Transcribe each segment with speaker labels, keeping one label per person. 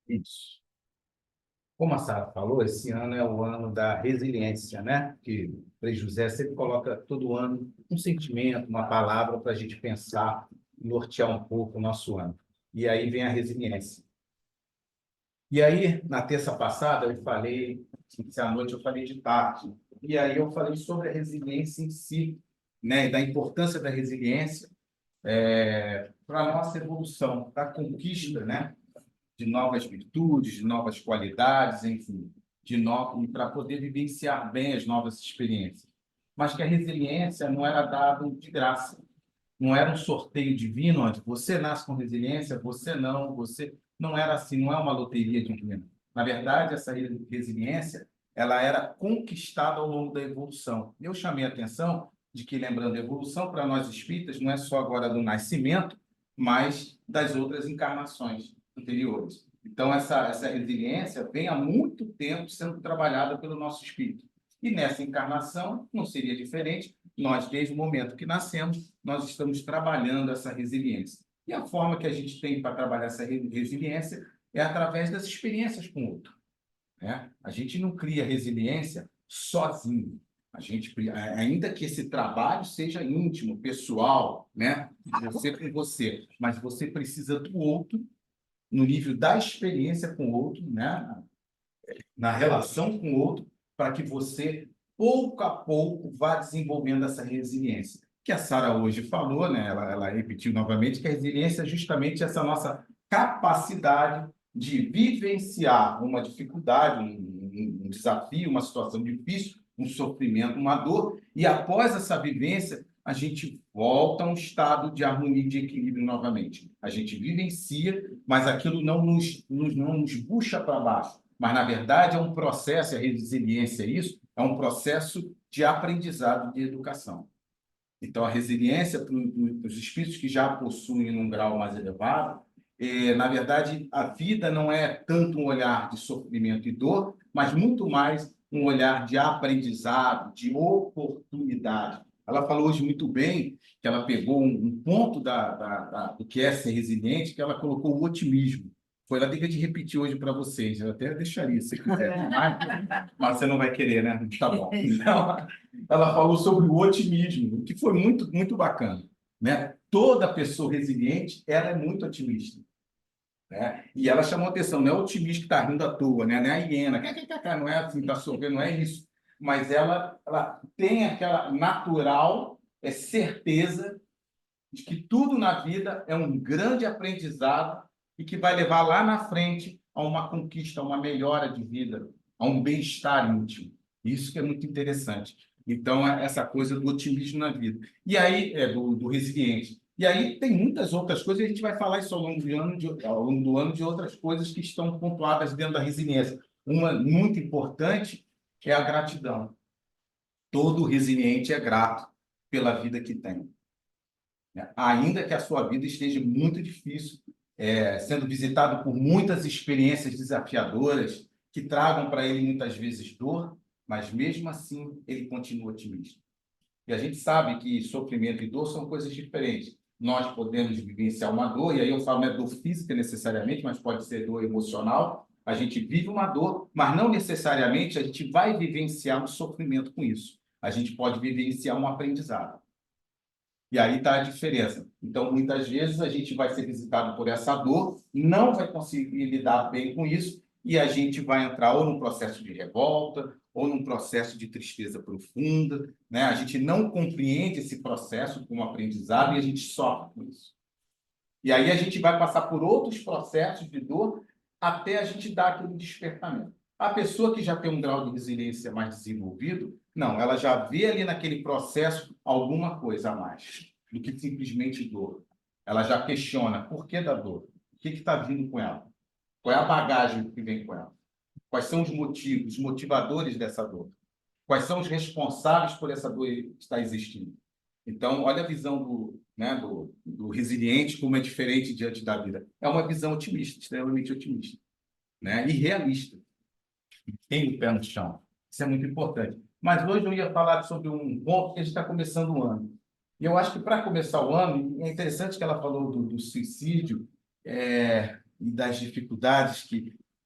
Speaker 1: Isso. Como a Sara falou, esse ano é o ano da resiliência, né? Que o Frei José sempre coloca todo ano um sentimento, uma palavra para a gente pensar, nortear um pouco o nosso ano. E aí vem a resiliência. E aí, na terça passada, eu falei, à noite eu falei de tarde, e aí eu falei sobre a resiliência em si, né? Da importância da resiliência para a nossa evolução, para a conquista, né? De novas virtudes, de novas qualidades, enfim, para poder vivenciar bem as novas experiências. Mas que a resiliência não era dada de graça, não era um sorteio divino onde você nasce com resiliência, você não, você não era assim, não é uma loteria divina. Na verdade, essa resiliência, ela era conquistada ao longo da evolução. Eu chamei a atenção de que, lembrando, a evolução para nós espíritas não é só agora do nascimento, mas das outras encarnações anteriores. Então, essa resiliência vem há muito tempo sendo trabalhada pelo nosso espírito. E nessa encarnação não seria diferente. Nós, desde o momento que nascemos, nós estamos trabalhando essa resiliência. E a forma que a gente tem para trabalhar essa resiliência é através das experiências com o outro, né? A gente não cria resiliência sozinho. A gente, ainda que esse trabalho seja íntimo, pessoal, né? Você com você, mas você precisa do outro no nível da experiência com o outro, né? Na relação com o outro, para que você, pouco a pouco, vá desenvolvendo essa resiliência. Que a Sara hoje falou, né? Ela repetiu novamente que a resiliência é justamente essa nossa capacidade de vivenciar uma dificuldade, um desafio, uma situação difícil, um sofrimento, uma dor, e após essa vivência, a gente volta a um estado de harmonia e de equilíbrio novamente. A gente vivencia, mas aquilo não nos puxa para baixo, mas, na verdade, é um processo, a resiliência é isso, é um processo de aprendizado de educação. Então, a resiliência para os espíritos que já possuem um grau mais elevado, na verdade, a vida não é tanto um olhar de sofrimento e dor, mas muito mais um olhar de aprendizado, de oportunidade. Ela falou hoje muito bem que ela pegou um ponto do que é ser resiliente, que ela colocou o otimismo. Foi ela dica de repetir hoje para vocês. Eu até deixaria, se quiser. Mas você não vai querer, né? Tá bom. Então, ela falou sobre o otimismo, que foi muito, muito bacana, né? Toda pessoa resiliente, ela é muito otimista, né? E ela chamou atenção, não é o otimista que está rindo à toa, né? Não é a hiena, não é assim, está sorrindo, não é isso. Mas ela tem aquela natural certeza de que tudo na vida é um grande aprendizado e que vai levar lá na frente a uma conquista, a uma melhora de vida, a um bem-estar íntimo. Isso que é muito interessante. Então, é essa coisa do otimismo na vida. E aí, do resiliente. E aí tem muitas outras coisas, e a gente vai falar isso ao longo do ano de outras coisas que estão pontuadas dentro da resiliência. Uma muito importante é a gratidão. Todo resiliente é grato pela vida que tem, né? Ainda que a sua vida esteja muito difícil, sendo visitado por muitas experiências desafiadoras que tragam para ele muitas vezes dor, mas mesmo assim ele continua otimista. E a gente sabe que sofrimento e dor são coisas diferentes. Nós podemos vivenciar uma dor, e aí eu falo não é dor física necessariamente, mas pode ser dor emocional. A gente vive uma dor, mas não necessariamente a gente vai vivenciar um sofrimento com isso. A gente pode vivenciar um aprendizado. E aí está a diferença. Então, muitas vezes, a gente vai ser visitado por essa dor, não vai conseguir lidar bem com isso, e a gente vai entrar ou num processo de revolta, ou num processo de tristeza profunda, né? A gente não compreende esse processo como aprendizado e a gente sofre com isso. E aí a gente vai passar por outros processos de dor até a gente dar aquele despertamento. A pessoa que já tem um grau de resiliência mais desenvolvido, não, ela já vê ali naquele processo alguma coisa a mais do que simplesmente dor. Ela já questiona por que da dor, o que está vindo com ela, qual é a bagagem que vem com ela, quais são os motivos, os motivadores dessa dor, quais são os responsáveis por essa dor estar existindo. Então, olha a visão do resiliente, como é diferente diante da vida. É uma visão otimista, extremamente otimista, né? E realista. Tem o pé no chão. Isso é muito importante. Mas hoje eu ia falar sobre um ponto que a gente está começando o ano. E eu acho que para começar o ano, é interessante que ela falou do suicídio,
Speaker 2: e das dificuldades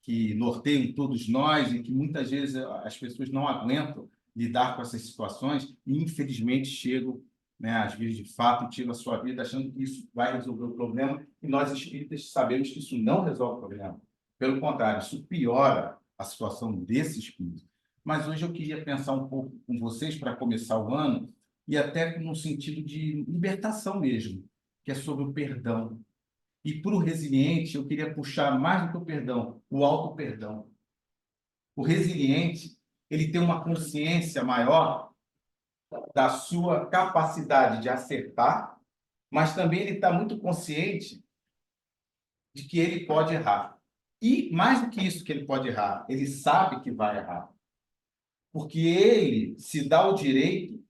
Speaker 2: que norteiam todos nós e que muitas vezes as pessoas não aguentam lidar com essas situações e, infelizmente, chegam, né, às vezes, de fato, e tiram a sua vida achando que isso vai resolver o problema e nós, espíritas, sabemos que isso não resolve o problema. Pelo contrário, isso piora a situação desse espírito. Mas hoje eu queria pensar um pouco com vocês para começar o ano e até no sentido de libertação mesmo, que é sobre o perdão. E para o resiliente, eu queria puxar mais do que o perdão, o auto-perdão. O resiliente, ele tem uma consciência maior da sua capacidade de acertar, mas também ele está muito consciente de que ele pode errar. E mais do que isso que ele pode errar, ele sabe que vai errar. Porque ele se dá o direito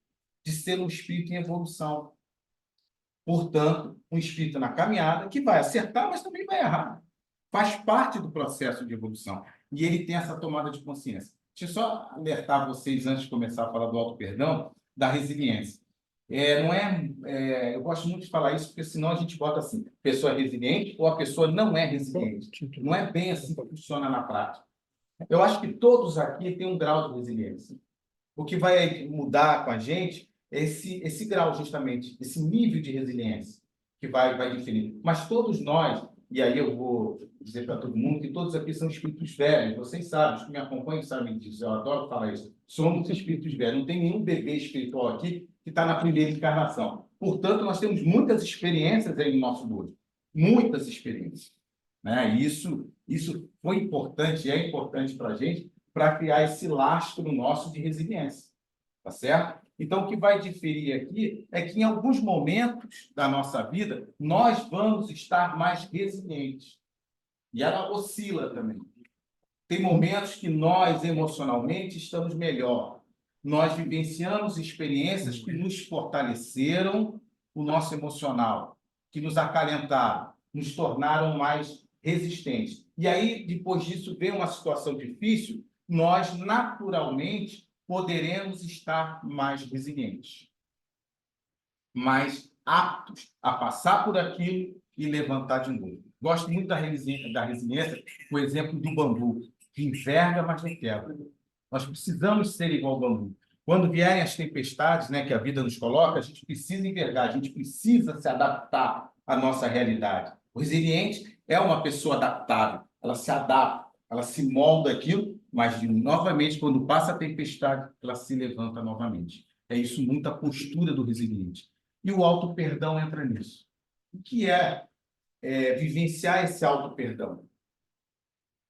Speaker 2: de ser um espírito em evolução. Portanto, um espírito na caminhada que vai acertar, mas também vai errar. Faz parte do processo de evolução. E ele tem essa tomada de consciência. Deixa eu só alertar vocês, antes de começar a falar do auto-perdão, da resiliência. Eu gosto muito de falar isso, porque senão a gente bota assim, pessoa resiliente ou a pessoa não é resiliente. Não é bem assim que funciona na prática. Eu acho que todos aqui têm um grau de resiliência. O que vai mudar com a gente é esse grau, justamente, esse nível de resiliência que vai definir. Mas todos nós, e aí eu vou dizer para todo mundo que todos aqui são espíritos velhos, vocês sabem, os que me acompanham sabem disso, eu adoro falar isso. Somos espíritos velhos, não tem nenhum bebê espiritual aqui que está na primeira encarnação. Portanto, nós temos muitas experiências aí no nosso mundo, muitas experiências. Né? E isso foi importante, é importante para a gente, para criar esse lastro nosso de resiliência, tá certo? Então, o que vai diferir aqui é que, em alguns momentos da nossa vida, nós vamos estar mais resilientes. E ela oscila também. Tem momentos que nós, emocionalmente, estamos melhor. Nós vivenciamos experiências que nos fortaleceram o nosso emocional, que nos acalentaram, nos tornaram mais resistentes. E aí, depois disso, vem uma situação difícil, nós, naturalmente, poderemos estar mais resilientes, mais aptos a passar por aquilo e levantar de novo. Gosto muito da resiliência, o exemplo do bambu, que enverga, mas não quebra. Nós precisamos ser igual ao bambu. Quando vierem as tempestades, né, que a vida nos coloca, a gente precisa envergar, a gente precisa se adaptar à nossa realidade. O resiliente é uma pessoa adaptável, ela se adapta, ela se molda aquilo, mas novamente, quando passa a tempestade, ela se levanta novamente. É isso muito a postura do resiliente. E o auto-perdão entra nisso. O que é vivenciar esse auto-perdão?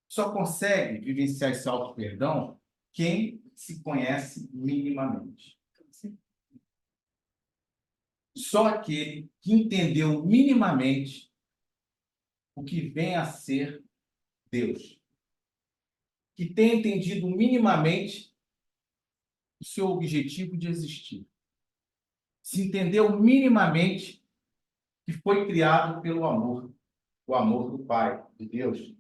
Speaker 2: Só consegue vivenciar esse auto-perdão quem se conhece minimamente. Só aquele que entendeu minimamente o que vem a ser Deus. Que tem entendido minimamente o seu objetivo de existir. Se entendeu minimamente que foi criado pelo amor, o amor do Pai, de Deus,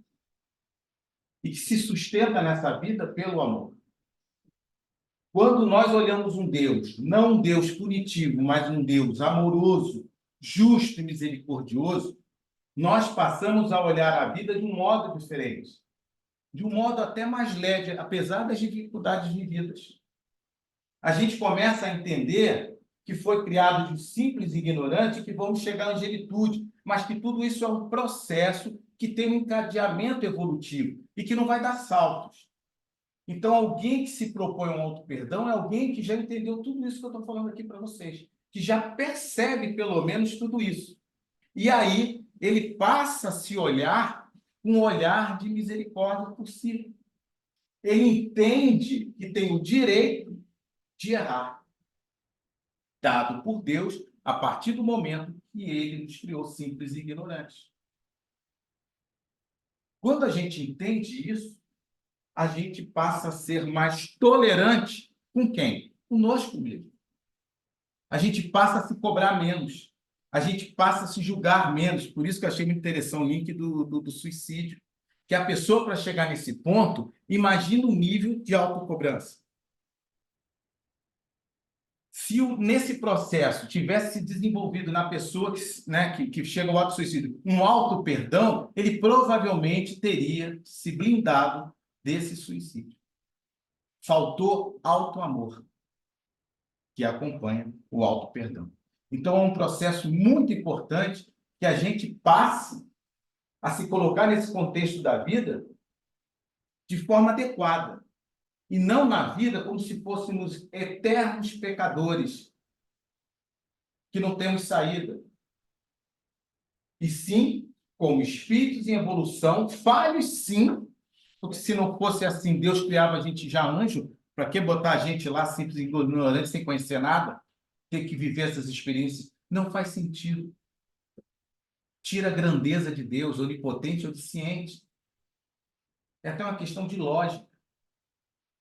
Speaker 2: e que se sustenta nessa vida pelo amor. Quando nós olhamos um Deus, não um Deus punitivo, mas um Deus amoroso, justo e misericordioso, nós passamos a olhar a vida de um modo diferente, de um modo até mais leve, apesar das dificuldades vividas. A gente começa a entender que foi criado de simples e ignorante, que vamos chegar à angelitude, mas que tudo isso é um processo que tem um encadeamento evolutivo e que não vai dar saltos. Então, alguém que se propõe um auto-perdão é alguém que já entendeu tudo isso que eu estou falando aqui para vocês, que já percebe pelo menos tudo isso. E aí, ele passa a se olhar com um olhar de misericórdia por si. Ele entende que tem o direito de errar, dado por Deus a partir do momento que ele nos criou simples e ignorantes. Quando a gente entende isso, a gente passa a ser mais tolerante com quem? Conosco mesmo. A gente passa a se cobrar menos. A gente passa a se julgar menos. Por isso que eu achei muito interessante o link do suicídio. Que a pessoa, para chegar nesse ponto, imagina o nível de autocobrança. Se nesse processo tivesse se desenvolvido na pessoa que chega ao auto-suicídio um auto-perdão, ele provavelmente teria se blindado desse suicídio. Faltou auto-amor, que acompanha o auto-perdão. Então, é um processo muito importante que a gente passe a se colocar nesse contexto da vida de forma adequada. E não na vida como se fôssemos eternos pecadores que não temos saída. E sim, como espíritos em evolução, falhos sim, porque se não fosse assim, Deus criava a gente já anjo, para que botar a gente lá simples e ignorante, sem conhecer nada, ter que viver essas experiências? Não faz sentido. Tira a grandeza de Deus, onipotente, onisciente. É até uma questão de lógica.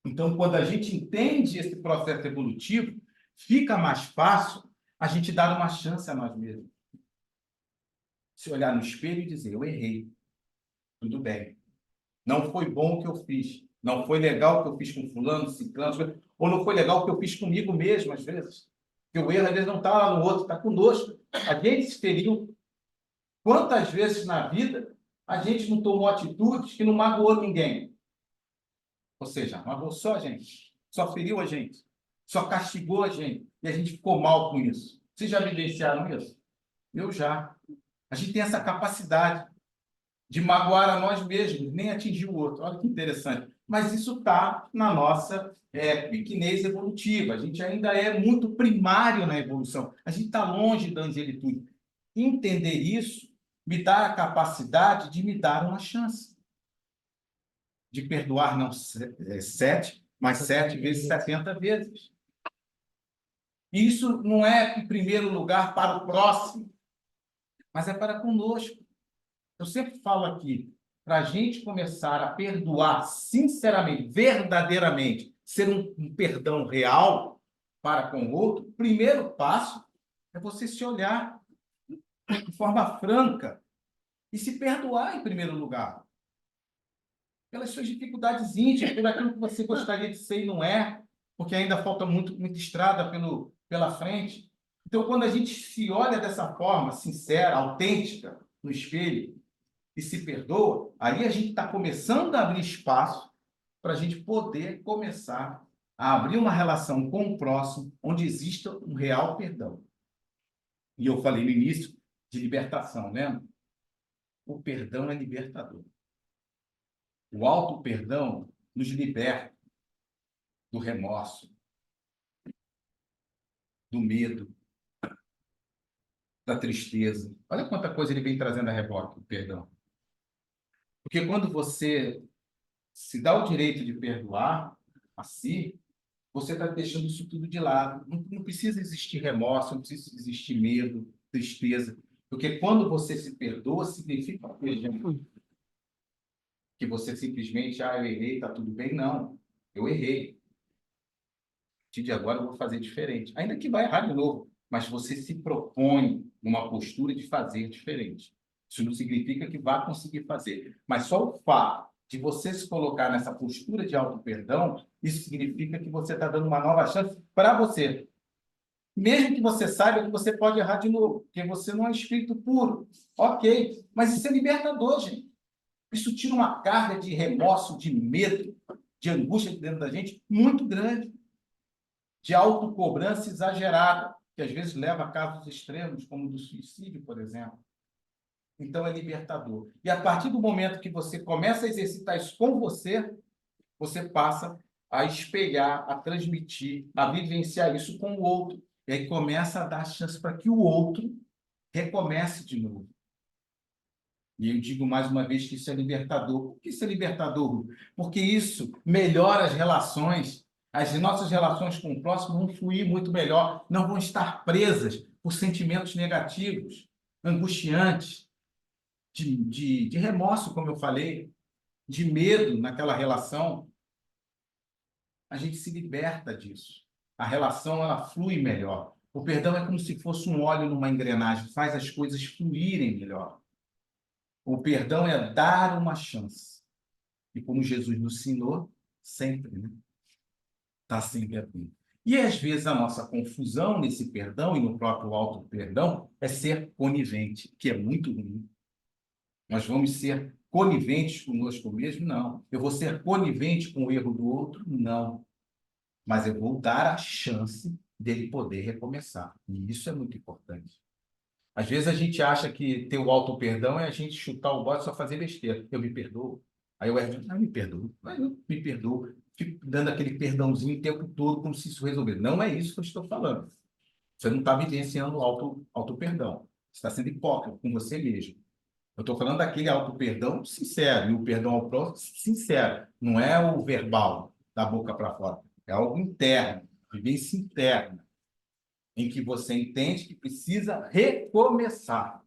Speaker 2: Então, quando a gente entende esse processo evolutivo, fica mais fácil a gente dar uma chance a nós mesmos. Se olhar no espelho e dizer, eu errei. Tudo bem. Não foi bom o que eu fiz. Não foi legal o que eu fiz com fulano, ciclano, ou não foi legal o que eu fiz comigo mesmo, às vezes. Porque o erro, às vezes, não está lá no outro, está conosco. A gente se feriu. Quantas vezes na vida a gente não tomou atitudes que não magoou ninguém? Ou seja, magoou só a gente. Só feriu a gente. Só castigou a gente. E a gente ficou mal com isso. Vocês já vivenciaram isso? Eu já. A gente tem essa capacidade de magoar a nós mesmos, nem atingir o outro. Olha que interessante. Mas isso está na nossa pequenez evolutiva. A gente ainda é muito primário na evolução. A gente está longe da angelitude. Entender isso me dá a capacidade de me dar uma chance. De perdoar não 7, mas 7 vezes 70 vezes. E isso não é, em primeiro lugar, para o próximo, mas é para conosco. Eu sempre falo aqui, para a gente começar a perdoar sinceramente, verdadeiramente, ser um perdão real para com o outro, o primeiro passo é você se olhar de forma franca e se perdoar em primeiro lugar. Pelas suas dificuldades íntimas, por aquilo que você gostaria de ser e não é, porque ainda falta muita estrada pela frente. Então, quando a gente se olha dessa forma, sincera, autêntica, no espelho, e se perdoa, aí a gente está começando a abrir espaço para a gente poder começar a abrir uma relação com o próximo onde exista um real perdão. E eu falei no início de libertação, lembra? O perdão é libertador. O auto-perdão nos liberta do remorso, do medo, da tristeza. Olha quanta coisa ele vem trazendo a reboque, o perdão. Porque quando você se dá o direito de perdoar a si, você está deixando isso tudo de lado. Não precisa existir remorso, não precisa existir medo, tristeza. Porque quando você se perdoa, significa que você simplesmente, eu errei, está tudo bem. Não, eu errei. A partir de agora eu vou fazer diferente. Ainda que vai errar de novo, mas você se propõe numa postura de fazer diferente. Isso não significa que vá conseguir fazer, mas só o fato de você se colocar nessa postura de auto-perdão, isso significa que você está dando uma nova chance para você. Mesmo que você saiba que você pode errar de novo, porque você não é espírito puro. Ok, mas isso é libertador, gente. Isso tira uma carga de remorso, de medo, de angústia dentro da gente muito grande, de autocobrança exagerada, que às vezes leva a casos extremos, como o do suicídio, por exemplo. Então, é libertador. E a partir do momento que você começa a exercitar isso com você, você passa a espelhar, a transmitir, a vivenciar isso com o outro. E aí começa a dar chance para que o outro recomece de novo. E eu digo mais uma vez que isso é libertador. Por que isso é libertador? Porque isso melhora as relações. As nossas relações com o próximo vão fluir muito melhor, não vão estar presas por sentimentos negativos, angustiantes, de remorso, como eu falei, de medo naquela relação. A gente se liberta disso. A relação ela flui melhor. O perdão é como se fosse um óleo numa engrenagem, faz as coisas fluírem melhor. O perdão é dar uma chance. E como Jesus nos ensinou, sempre, né? Está sempre abrindo. E, às vezes, a nossa confusão nesse perdão e no próprio auto-perdão é ser conivente, que é muito ruim. Nós vamos ser coniventes conosco mesmo? Não. Eu vou ser conivente com o erro do outro? Não. Mas eu vou dar a chance dele poder recomeçar. E isso é muito importante. Às vezes a gente acha que ter o auto-perdão é a gente chutar o bote e só fazer besteira. Eu me perdoo. Aí eu erro, não, me perdoo. Mas eu me perdoo. Fico dando aquele perdãozinho o tempo todo, como se isso resolvesse. Não é isso que eu estou falando. Você não está vivenciando o auto-perdão. Você está sendo hipócrita com você mesmo. Eu estou falando daquele auto-perdão sincero, e o perdão ao próximo sincero. Não é o verbal, da boca para fora. É algo interno, vivência interna, em que você entende que precisa recomeçar.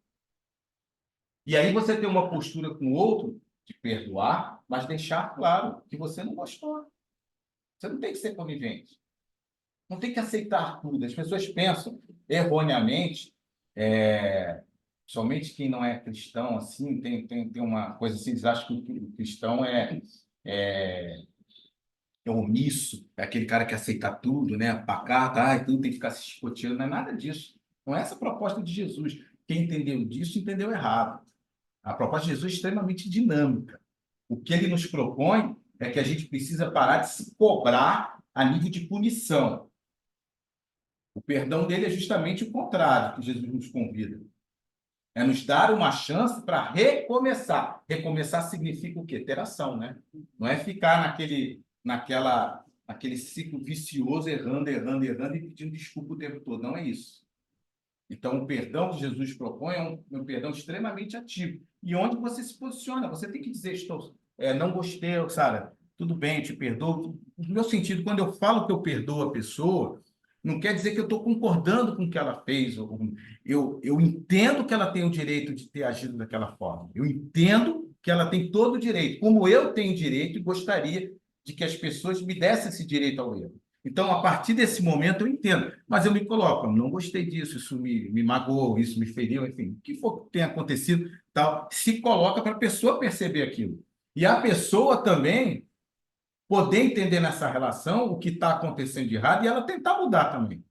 Speaker 2: E aí você tem uma postura com o outro de perdoar, mas deixar claro que você não gostou. Você não tem que ser conivente. Não tem que aceitar tudo. As pessoas pensam erroneamente, somente quem não é cristão, assim, tem uma coisa assim, eles acham que o cristão é omisso, é aquele cara que aceita tudo, né? Pacato, tudo tem que ficar se chicoteando. Não é nada disso. Não é essa a proposta de Jesus. Quem entendeu disso, entendeu errado. A proposta de Jesus é extremamente dinâmica. O que ele nos propõe é que a gente precisa parar de se cobrar a nível de punição. O perdão dele é justamente o contrário que Jesus nos convida. É nos dar uma chance para recomeçar. Recomeçar significa o quê? Ter ação, né? Não é ficar naquele ciclo vicioso, errando e pedindo desculpa o tempo todo. Não é isso. Então, o perdão que Jesus propõe é um perdão extremamente ativo. E onde você se posiciona, você tem que dizer, não gostei, Sara, tudo bem, te perdoo. No meu sentido, quando eu falo que eu perdoo a pessoa, não quer dizer que eu estou concordando com o que ela fez. Eu entendo que ela tem o direito de ter agido daquela forma. Eu entendo que ela tem todo o direito, como eu tenho direito e gostaria de que as pessoas me dessem esse direito ao erro. Então, a partir desse momento, eu entendo. Mas eu me coloco, não gostei disso, isso me magoou, isso me feriu, enfim, o que for que tenha acontecido, tal, se coloca para a pessoa perceber aquilo. E a pessoa também poder entender nessa relação o que está acontecendo de errado e ela tentar mudar também.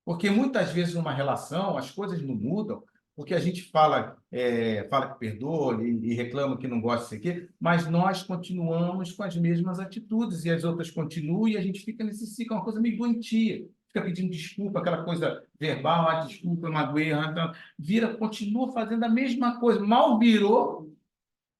Speaker 2: Porque muitas vezes numa relação as coisas não mudam, porque a gente fala que perdoa e reclama que não gosta disso aqui, mas nós continuamos com as mesmas atitudes e as outras continuam e a gente fica nesse ciclo, uma coisa meio doentia. Fica pedindo desculpa, aquela coisa verbal, desculpa, eu magoei, continua fazendo a mesma coisa. Mal virou,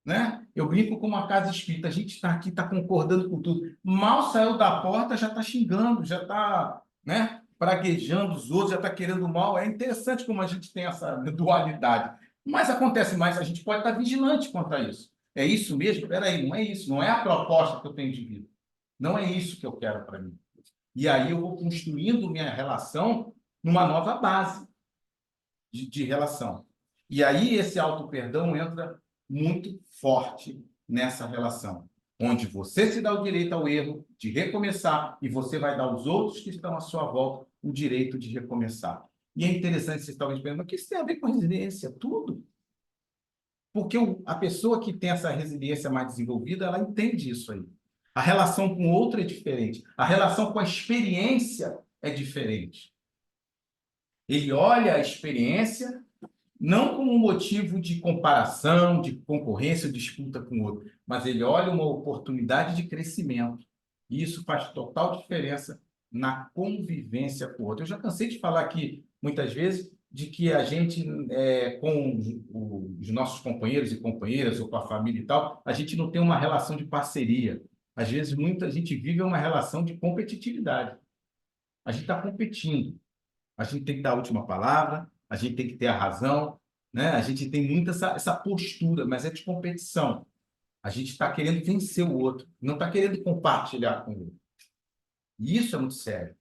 Speaker 2: né? Eu brinco com uma casa espírita, a gente está aqui, está concordando com tudo. Mal saiu da porta, já está xingando, já está, né, praguejando os outros, já está querendo mal. É interessante como a gente tem essa dualidade. Mas acontece mais, a gente pode estar vigilante contra isso. É isso mesmo? Espera aí, não é isso, não é a proposta que eu tenho de vida. Não é isso que eu quero para mim. E aí eu vou construindo minha relação numa nova base de relação. E aí esse auto-perdão entra muito forte nessa relação, onde você se dá o direito ao erro de recomeçar e você vai dar aos outros que estão à sua volta o direito de recomeçar. E é interessante vocês talvez pensando, mas o que isso tem a ver com resiliência? Tudo. Porque a pessoa que tem essa resiliência mais desenvolvida, ela entende isso aí. A relação com o outro é diferente. A relação com a experiência é diferente. Ele olha a experiência não como um motivo de comparação, de concorrência, disputa com o outro, mas ele olha uma oportunidade de crescimento. E isso faz total diferença na convivência com o outro. Eu já cansei de falar aqui, muitas vezes, de que a gente, com os nossos companheiros e companheiras, ou com a família e tal, a gente não tem uma relação de parceria. Às vezes, muita gente vive uma relação de competitividade. A gente está competindo. A gente tem que dar a última palavra, a gente tem que ter a razão, né? A gente tem muito essa postura, mas é de competição. A gente está querendo vencer o outro, não está querendo compartilhar com o outro. E isso é muito sério.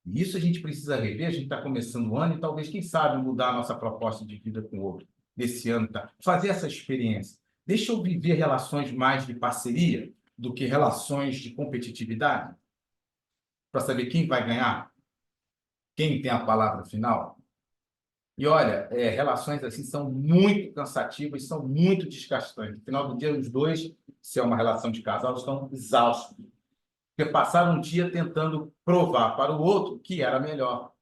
Speaker 2: E isso a gente precisa rever, a gente está começando o ano e talvez, quem sabe, mudar a nossa proposta de vida com o outro nesse ano, tá? Fazer essa experiência. Deixa eu viver relações mais de parceria do que relações de competitividade, para saber quem vai ganhar, quem tem a palavra final. E olha, relações assim são muito cansativas, são muito desgastantes. No final do dia, os dois, se é uma relação de casal, estão exaustos.
Speaker 1: porque passaram um dia tentando provar para o outro que era melhor.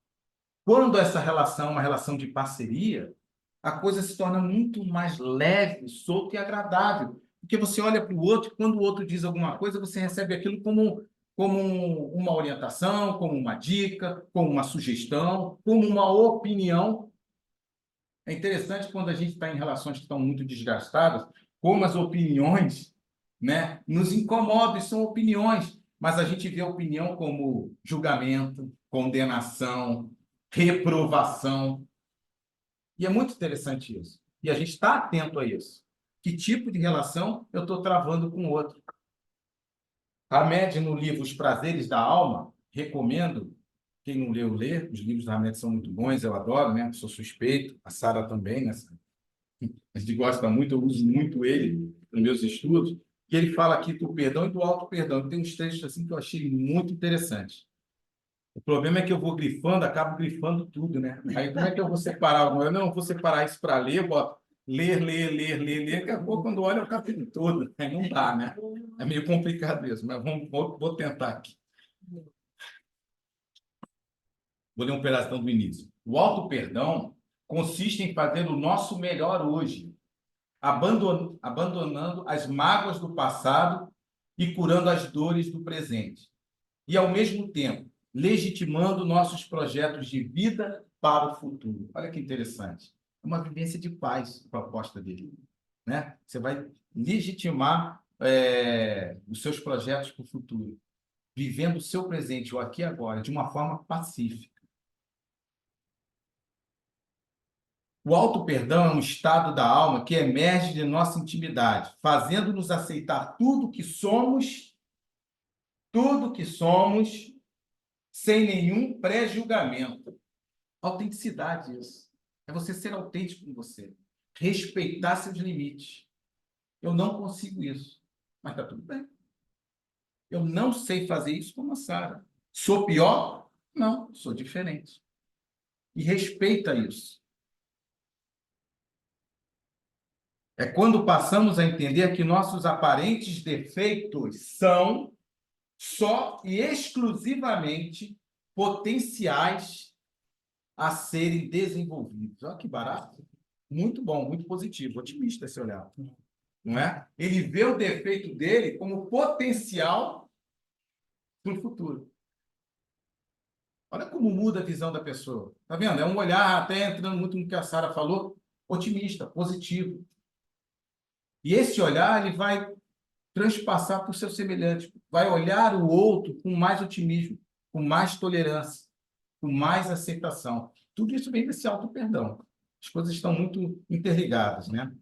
Speaker 1: Quando essa relação é uma relação de parceria, a coisa se torna muito mais leve, solta e agradável. Porque você olha para o outro e quando o outro diz alguma coisa, você recebe aquilo como uma orientação, como uma dica, como uma sugestão, como uma opinião. É interessante quando a gente está em relações que estão muito desgastadas, como as opiniões, né, nos incomodam, e são opiniões, mas a gente vê a opinião como julgamento, condenação, reprovação. E é muito interessante isso. E a gente está atento a isso. Que tipo de relação eu estou travando com o outro? Hamed, no livro Os Prazeres da Alma, recomendo, quem não leu, lê. Os livros da Hamed são muito bons, eu adoro, né? Sou suspeito, a Sara também, né? A gente gosta muito, eu uso muito ele nos meus estudos, que ele fala aqui do perdão e do auto-perdão. Tem uns textos assim que eu achei muito interessantes. O problema é que eu vou grifando, acabo grifando tudo, né? Aí como é que eu vou separar alguma coisa? Não, eu vou separar isso para ler, boto ler, ler, ler, ler, ler, daqui a pouco, quando olha, é o capítulo todo. Aí não dá, né? É meio complicado mesmo, mas vou tentar aqui. Vou ler um pedaço do início. O auto-perdão consiste em fazer o nosso melhor hoje, abandonando as mágoas do passado e curando as dores do presente. E, ao mesmo tempo, legitimando nossos projetos de vida para o futuro. Olha que interessante. É uma vivência de paz, a proposta dele. Né? Você vai legitimar os seus projetos para o futuro, vivendo o seu presente, o aqui e agora, de uma forma pacífica. O auto-perdão é um estado da alma que emerge de nossa intimidade, fazendo-nos aceitar tudo que somos, sem nenhum pré-julgamento. Autenticidade, isso. É você ser autêntico com você. Respeitar seus limites. Eu não consigo isso. Mas está tudo bem. Eu não sei fazer isso como a Sara. Sou pior? Não, sou diferente. E respeita isso. É quando passamos a entender que nossos aparentes defeitos são só e exclusivamente potenciais a serem desenvolvidos. Olha que barato. Muito bom, muito positivo, otimista esse olhar. Não é? Ele vê o defeito dele como potencial para o futuro. Olha como muda a visão da pessoa. Tá vendo? É um olhar, até entrando muito no que a Sara falou, otimista, positivo. E esse olhar, ele vai transpassar para o seu semelhante. Vai olhar o outro com mais otimismo, com mais tolerância, com mais aceitação. Tudo isso vem desse auto-perdão. As coisas estão muito interligadas, né?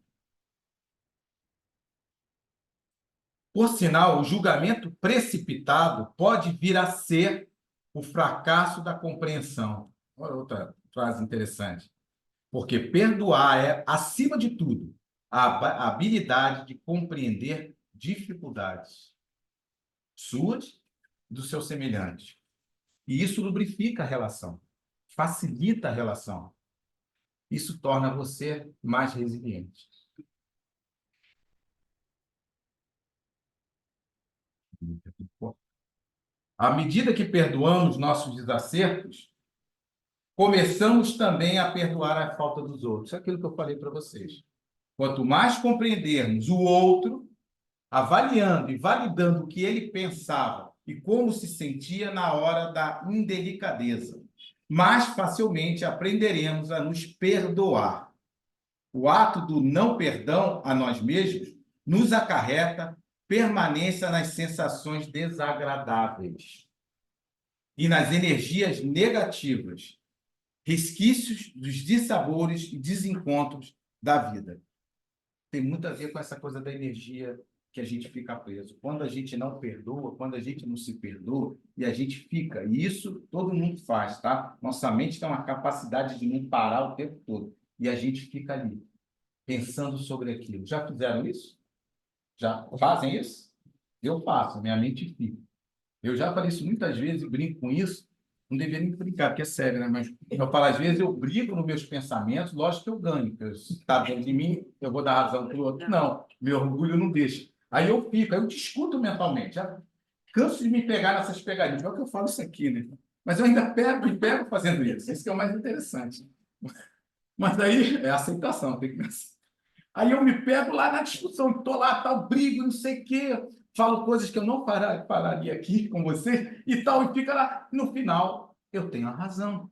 Speaker 1: Por sinal, o julgamento precipitado pode vir a ser o fracasso da compreensão. Olha outra frase interessante. Porque perdoar é, acima de tudo, a habilidade de compreender dificuldades suas e do seu semelhante. E isso lubrifica a relação, facilita a relação. Isso torna você mais resiliente. À medida que perdoamos nossos desacertos, começamos também a perdoar a falta dos outros. É aquilo que eu falei para vocês. Quanto mais compreendermos o outro, avaliando e validando o que ele pensava e como se sentia na hora da indelicadeza, mais facilmente aprenderemos a nos perdoar. O ato do não perdão a nós mesmos nos acarreta permanência nas sensações desagradáveis e nas energias negativas, resquícios dos dissabores e desencontros da vida. Tem muito a ver com essa coisa da energia que a gente fica preso. Quando a gente não perdoa, quando a gente não se perdoa, e a gente fica, e isso todo mundo faz, tá? Nossa mente tem uma capacidade de não parar o tempo todo, e a gente fica ali, pensando sobre aquilo. Já fizeram isso? Já fazem isso? Eu faço, minha mente fica. Eu já falei isso muitas vezes e brinco com isso. Não deveria nem brincar, porque é sério, né? Mas eu falo, às vezes eu brigo nos meus pensamentos, lógico que eu ganho. Porque se está dentro de mim, eu vou dar razão para o outro. Não, meu orgulho não deixa. Aí eu fico, aí eu discuto mentalmente.
Speaker 2: canso de me pegar nessas pegadinhas. É o que eu falo isso aqui, né? Mas eu ainda me pego fazendo isso. Isso que é o mais interessante. Mas daí é a aceitação, tem que pensar. Aí eu me pego lá na discussão, estou lá, tal, brigo, não sei o quê, falo coisas que eu não falaria aqui com você e tal, e fica lá. No final, eu tenho a razão.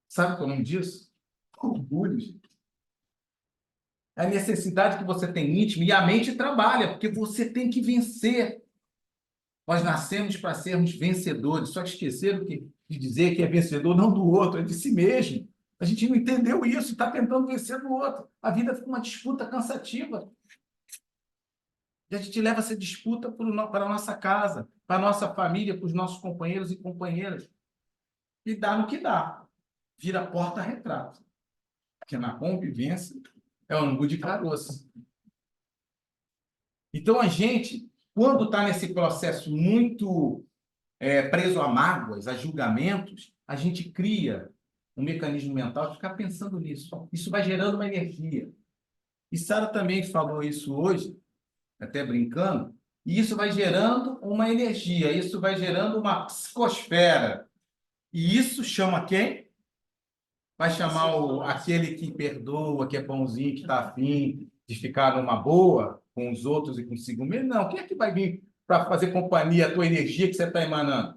Speaker 2: Sabe qual é o nome disso? Orgulho, gente. É a necessidade que você tem íntimo e a mente trabalha, porque você tem que vencer. Nós nascemos para sermos vencedores, só que esqueceram de dizer que é vencedor não do outro, é de si mesmo. A gente não entendeu isso, está tentando vencer do outro. A vida fica uma disputa cansativa. E a gente leva essa disputa para a nossa casa, para a nossa família, para os nossos companheiros e companheiras. E dá no que dá. Vira porta-retrato. Porque na convivência é o angu de caroço. Então, a gente, quando está nesse processo muito preso a mágoas, a julgamentos, a gente cria um mecanismo mental de ficar pensando nisso. Isso vai gerando uma energia. E Sara também falou isso hoje, até brincando, e isso vai gerando uma energia, isso vai gerando uma psicosfera. E isso chama quem? Vai chamar aquele que perdoa, que é bonzinho, que está afim de ficar numa boa com os outros e consigo mesmo? Não. Quem é que vai vir para fazer companhia à tua energia que você está emanando?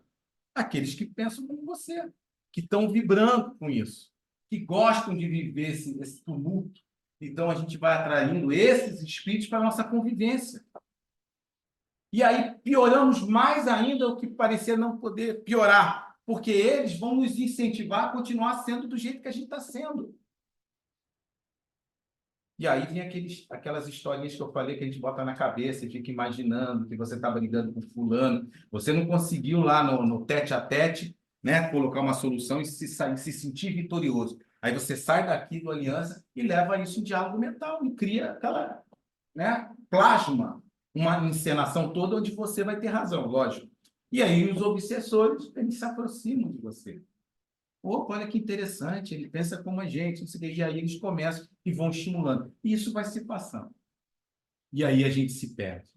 Speaker 2: Aqueles que pensam como você, que estão vibrando com isso, que gostam de viver esse tumulto. Então, a gente vai atraindo esses espíritos para a nossa convivência. E aí pioramos mais ainda o que parecia não poder piorar, porque eles vão nos incentivar a continuar sendo do jeito que a gente está sendo. E aí vem aquelas historinhas que eu falei que a gente bota na cabeça e fica imaginando que você está brigando com fulano, você não conseguiu lá no tete a tete, né, colocar uma solução e se sentir vitorioso. Aí você sai daqui do Aliança e leva isso em diálogo mental e cria aquela, né, plasma uma encenação toda onde você vai ter razão, lógico. E aí os obsessores, eles se aproximam de você. Opa, olha que interessante, ele pensa como a gente, não sei o quê. E aí eles começam e vão estimulando. E isso vai se passando. E aí a gente se perde.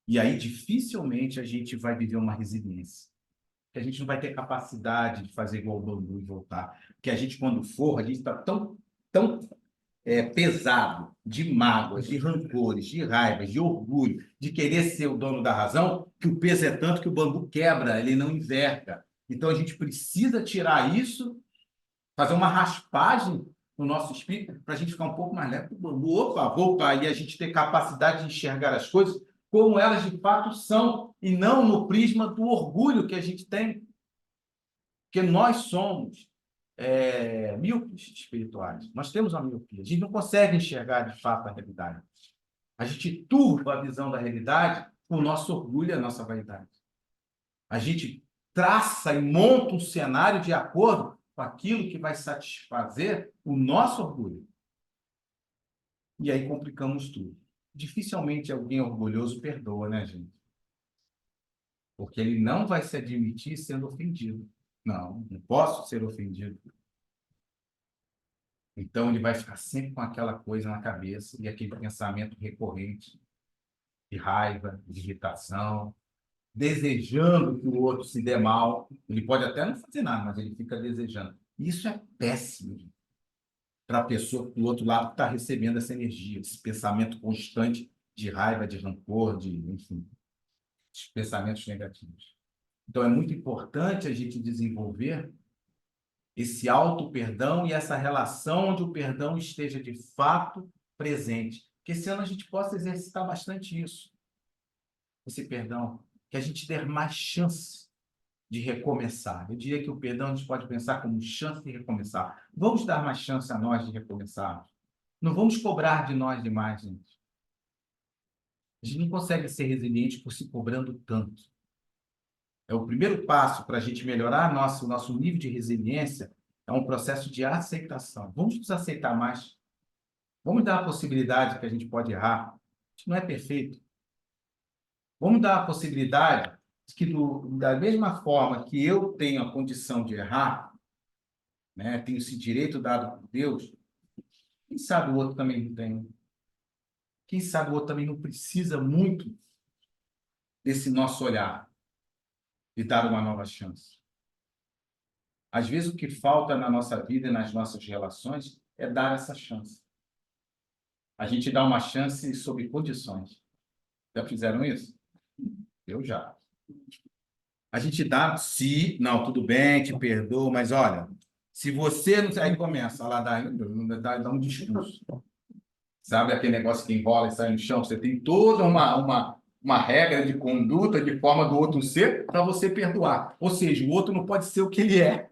Speaker 2: E aí dificilmente a gente vai viver uma resiliência. Porque a gente não vai ter capacidade de fazer igual o bambu e voltar. Porque a gente, quando for, a gente está tão pesado de mágoas, de rancores, de raivas, de orgulho, de querer ser o dono da razão, que o peso é tanto que o bambu quebra, ele não enverga. Então a gente precisa tirar isso, fazer uma raspagem no nosso espírito, para a gente ficar um pouco mais leve. Opa, opa, e a gente ter capacidade de enxergar as coisas como elas de fato são, e não no prisma do orgulho que a gente tem. Porque nós somos míopes espirituais. Nós temos uma miopia. A gente não consegue enxergar de fato a realidade. A gente turva a visão da realidade com o nosso orgulho e a nossa vaidade. A gente traça e monta um cenário de acordo com aquilo que vai satisfazer o nosso orgulho. E aí complicamos tudo. Dificilmente alguém orgulhoso perdoa, né, gente? Porque ele não vai se admitir sendo ofendido. Não posso ser ofendido. Então, ele vai ficar sempre com aquela coisa na cabeça e aquele pensamento recorrente de raiva, de irritação, desejando que o outro se dê mal. Ele pode até não fazer nada, mas ele fica desejando. Isso é péssimo para a pessoa do outro lado que está recebendo essa energia, esse pensamento constante de raiva, de rancor, enfim, de pensamentos negativos. Então, é muito importante a gente desenvolver esse auto-perdão e essa relação onde o perdão esteja de fato presente. Que esse ano a gente possa exercitar bastante isso, esse perdão, que a gente der mais chance de recomeçar. Eu diria que o perdão a gente pode pensar como chance de recomeçar. Vamos dar mais chance a nós de recomeçar. Não vamos cobrar de nós demais, gente. A gente não consegue ser resiliente por se cobrando tanto. É o primeiro passo para a gente melhorar o nosso nível de resiliência, é um processo de aceitação. Vamos nos aceitar mais. Vamos dar a possibilidade que a gente pode errar. A gente não é perfeito. Vamos dar a possibilidade de que, da mesma forma que eu tenho a condição de errar, né, tenho esse direito dado por Deus, quem sabe o outro também não tem. Quem sabe o outro também não precisa muito desse nosso olhar e dar uma nova chance. Às vezes, o que falta na nossa vida e nas nossas relações é dar essa chance. A gente dá uma chance sob condições. Já fizeram isso? Eu já. A gente dá, se, não, tudo bem, te perdoo, mas olha, se você não. Aí começa a lá dar um discurso. Sabe aquele negócio que enrola e sai no chão? Você tem toda uma regra de conduta, de forma do outro ser, para você perdoar. Ou seja, o outro não pode ser o que ele é.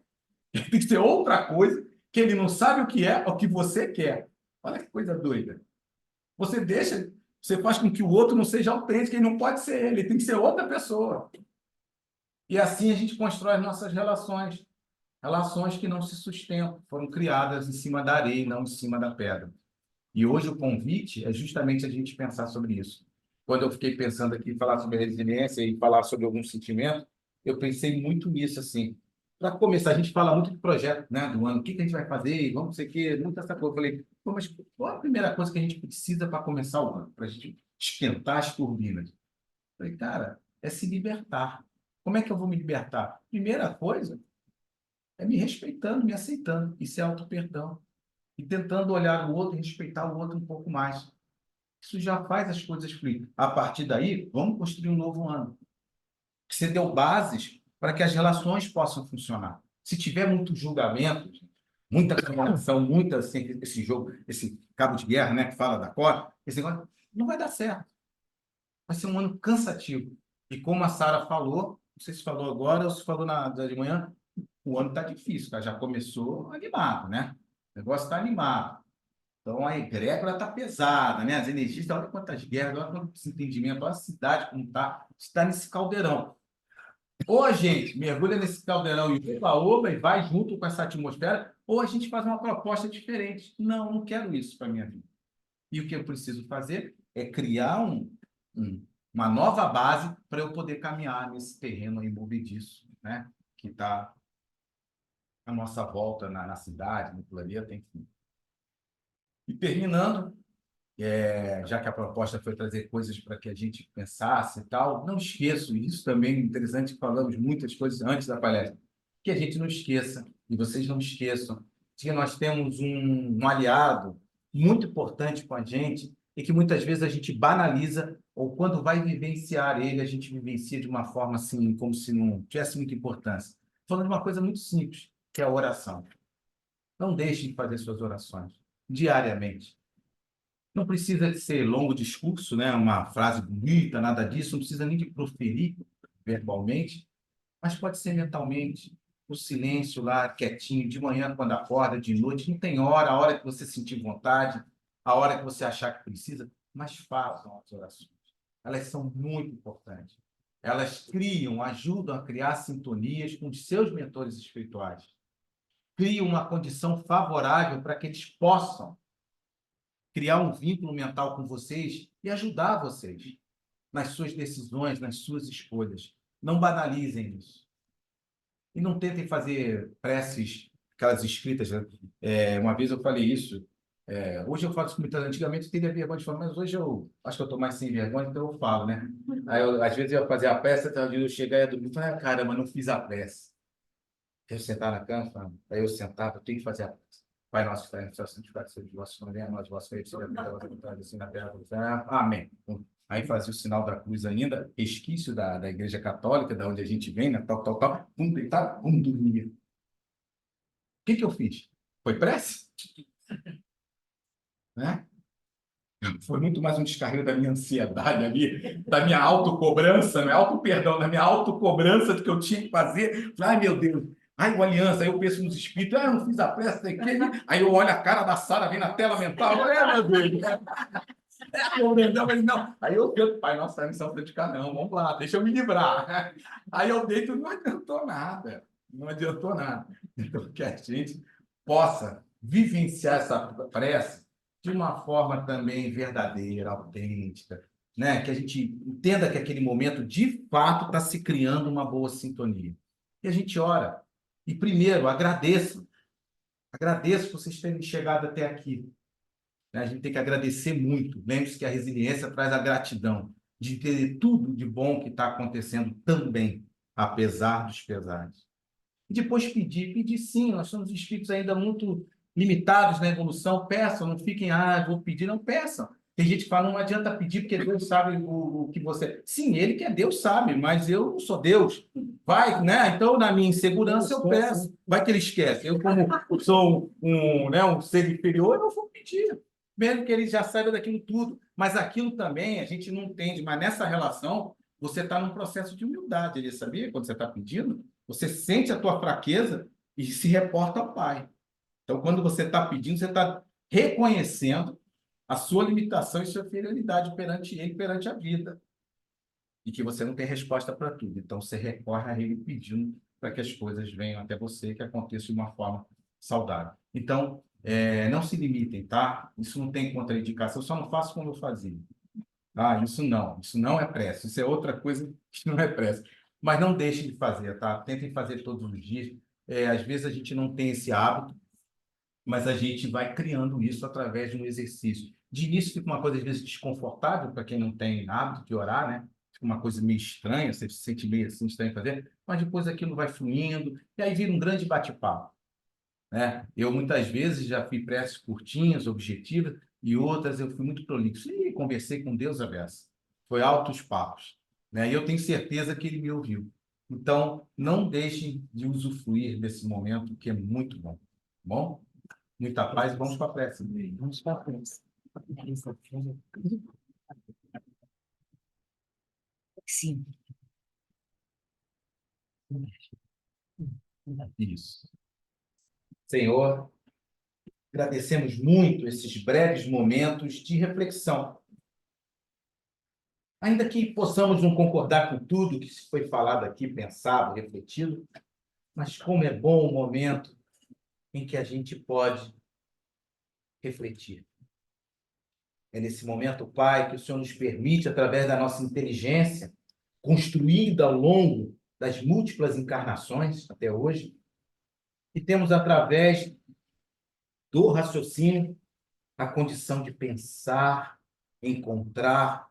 Speaker 2: Ele tem que ser outra coisa, que ele não sabe o que é, o que você quer. Olha que coisa doida. Você faz com que o outro não seja autêntico, ele não pode ser ele tem que ser outra pessoa. E assim a gente constrói as nossas relações. Relações que não se sustentam, foram criadas em cima da areia e não em cima da pedra. E hoje o convite é justamente a gente pensar sobre isso. Quando eu fiquei pensando aqui, falar sobre resiliência e falar sobre algum sentimento, eu pensei muito nisso, assim. Para começar, a gente fala muito de projeto, né, do ano, o que que a gente vai fazer, vamos sei o quê, muita essa coisa. Eu falei, pô, mas qual a primeira coisa que a gente precisa para começar o ano? Para a gente esquentar as turbinas? Eu falei, cara, é se libertar. Como é que eu vou me libertar? Primeira coisa é me respeitando, me aceitando. Isso é auto-perdão. E tentando olhar o outro e respeitar o outro um pouco mais. Isso já faz as coisas fluir. A partir daí, vamos construir um novo ano. Você deu bases para que as relações possam funcionar. Se tiver muito julgamento, muita condenação, muita assim, esse jogo, esse cabo de guerra, né, que fala da COR, esse negócio, não vai dar certo. Vai ser um ano cansativo. E como a Sara falou, não sei se falou agora ou se falou de manhã, o ano está difícil, tá? Já começou animado, né? O negócio está animado. Então, a egrégora está pesada, né? As energias, olha quantas guerras, olha quanto desentendimento, olha a cidade como está nesse caldeirão. Ou a gente mergulha nesse caldeirão e oba e vai junto com essa atmosfera, ou a gente faz uma proposta diferente. Não, não quero isso para a minha vida. E o que eu preciso fazer é criar uma nova base para eu poder caminhar nesse terreno aí movediço, né? Que está à nossa volta na cidade, no planeta, enfim. E terminando, já que a proposta foi trazer coisas para que a gente pensasse e tal, não esqueço, isso também é interessante, que falamos muitas coisas antes da palestra, que a gente não esqueça, e vocês não esqueçam, que nós temos um aliado muito importante com a gente e que muitas vezes a gente banaliza ou quando vai vivenciar ele, a gente vivencia de uma forma assim, como se não tivesse muita importância. Falando de uma coisa muito simples, que é a oração. Não deixe de fazer suas orações diariamente. Não precisa de ser longo discurso, né? Uma frase bonita, nada disso, não precisa nem de proferir verbalmente, mas pode ser mentalmente, o silêncio lá, quietinho, de manhã quando acorda, de noite, não tem hora, a hora que você sentir vontade, a hora que você achar que precisa, mas façam as orações. Elas são muito importantes. Elas criam, ajudam a criar sintonias com os seus mentores espirituais. Criam uma condição favorável para que eles possam criar um vínculo mental com vocês e ajudar vocês nas suas decisões, nas suas escolhas. Não banalizem isso. E não tentem fazer preces, aquelas escritas. Né? Uma vez eu falei isso. Hoje eu falo isso muito. Antigamente eu teria vergonha de falar, mas hoje eu acho que eu estou mais sem vergonha, então eu falo, né? Aí às vezes eu ia fazer a prece, até eu chegar e ia dormir e falar, caramba, não fiz a prece. Eu sentar na cama, aí eu sentava, eu tenho que fazer a prece. Pai nosso que está em céu, santificado seja o vosso nome, venha a nós, vosso reino, seja feita a vossa vontade, assim na terra como no céu. Amém. Aí fazia o sinal da cruz ainda, resquício da Igreja Católica, da onde a gente vem, né? Tal. Vamos deitar, vamos dormir. O que eu fiz? Foi prece? Né? Foi muito mais um descarrego da minha ansiedade ali, da minha autocobrança, né? Auto-perdão, da minha autocobrança do que eu tinha que fazer. Ai, meu Deus. Ai, o Aliança, aí eu penso nos espíritos, eu não fiz a prece, sei que. Aí eu olho a cara da Sara, vem na tela mental, meu Deus. Não. Aí eu tento, pai, nossa, a missão dedicar, não, vamos lá, deixa eu me livrar. Aí eu deito, não adiantou nada. Não adiantou nada. Então, que a gente possa vivenciar essa prece de uma forma também verdadeira, autêntica, né? Que a gente entenda que aquele momento, de fato, está se criando uma boa sintonia. E a gente ora. E primeiro, agradeço. Agradeço por vocês terem chegado até aqui. A gente tem que agradecer muito. Lembre-se que a resiliência traz a gratidão. de entender tudo de bom que está acontecendo também, apesar dos pesares. E depois pedir sim, nós somos espíritos ainda muito limitados na evolução, peçam, não fiquem, vou pedir, não peçam. Tem gente que fala, não adianta pedir, porque Deus sabe o que você... Sim, ele que é Deus sabe, mas eu não sou Deus. Vai, né? Então, na minha insegurança, eu peço. Vai que ele esquece. Eu, como sou um ser inferior, eu vou pedir. Mesmo que ele já saiba daquilo tudo. Mas aquilo também a gente não entende. Mas nessa relação, você está num processo de humildade. Ele sabia quando você está pedindo? Você sente a tua fraqueza e se reporta ao Pai. Então, quando você está pedindo, você está reconhecendo a sua limitação e sua inferioridade perante Ele, perante a vida. E que você não tem resposta para tudo. Então, você recorre a Ele pedindo para que as coisas venham até você, que aconteça de uma forma saudável. Então, não se limitem, tá? Isso não tem contraindicação. Eu só não faço como eu fazia. Isso não é pressa. Isso é outra coisa que não é pressa. Mas não deixem de fazer, tá? Tentem fazer todos os dias. Às vezes a gente não tem esse hábito, mas a gente vai criando isso através de um exercício. De início fica uma coisa, às vezes, desconfortável para quem não tem hábito de orar, né? Fica uma coisa meio estranha, você se sente meio assim estranho fazer, mas depois aquilo vai fluindo, e aí vira um grande bate-papo, né? Eu, muitas vezes, já fiz preces curtinhas, objetivas, e outras eu fui muito prolixo. E conversei com Deus a beça. Foi altos papos, né? E eu tenho certeza que Ele me ouviu. Então, não deixem de usufruir desse momento, que é muito bom. Tá bom? Muita paz e vamos para a prece.
Speaker 3: Vamos para a prece. Sim.
Speaker 1: Isso. Senhor, agradecemos muito esses breves momentos de reflexão. Ainda que possamos não concordar com tudo que foi falado aqui, pensado, refletido, mas como é bom o momento em que a gente pode refletir. É nesse momento, Pai, que o Senhor nos permite, através da nossa inteligência, construída ao longo das múltiplas encarnações até hoje, e temos, através do raciocínio, a condição de pensar, encontrar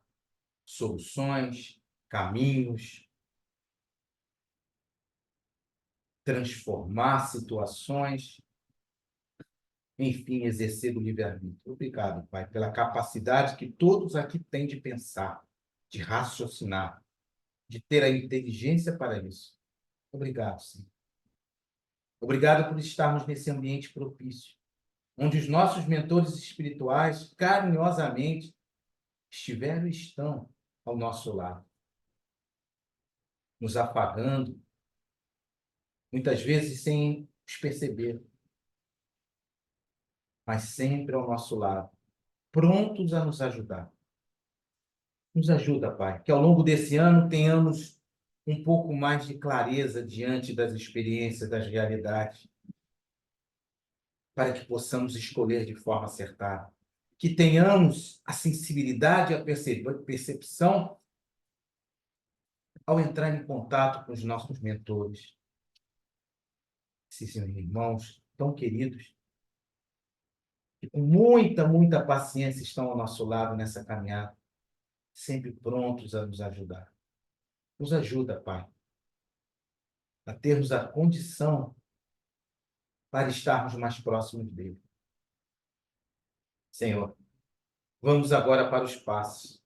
Speaker 1: soluções, caminhos, transformar situações, enfim, exercer o livre-arbítrio. Obrigado, Pai, pela capacidade que todos aqui têm de pensar, de raciocinar, de ter a inteligência para isso. Obrigado, Senhor. Obrigado por estarmos nesse ambiente propício, onde os nossos mentores espirituais carinhosamente estiveram e estão ao nosso lado, nos afagando, muitas vezes sem nos perceber, mas sempre ao nosso lado, prontos a nos ajudar. Nos ajuda, Pai, que ao longo desse ano tenhamos um pouco mais de clareza diante das experiências, das realidades, para que possamos escolher de forma acertada. Que tenhamos a sensibilidade e a percepção ao entrar em contato com os nossos mentores, esses irmãos tão queridos, que com muita paciência estão ao nosso lado nessa caminhada, sempre prontos a nos ajudar. Nos ajuda, Pai, a termos a condição para estarmos mais próximos dele. Senhor, vamos agora para os passos.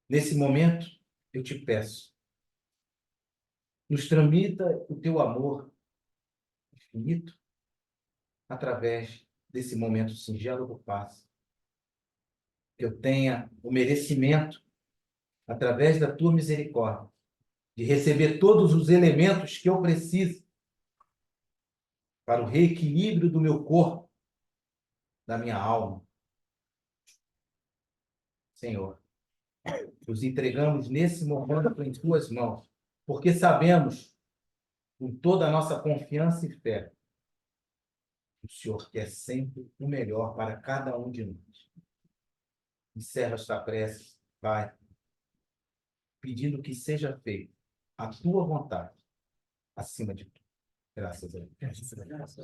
Speaker 1: Nesse momento, eu te peço, nos tramita o teu amor infinito através desse momento singelo do passe. Que eu tenha o merecimento, através da tua misericórdia, de receber todos os elementos que eu preciso para o reequilíbrio do meu corpo, da minha alma. Senhor, nos entregamos nesse momento em tuas mãos, porque sabemos, com toda a nossa confiança e fé, que o Senhor quer sempre o melhor para cada um de nós. Encerra esta prece, Pai, pedindo que seja feita a tua vontade, acima de tudo. Graças a Deus.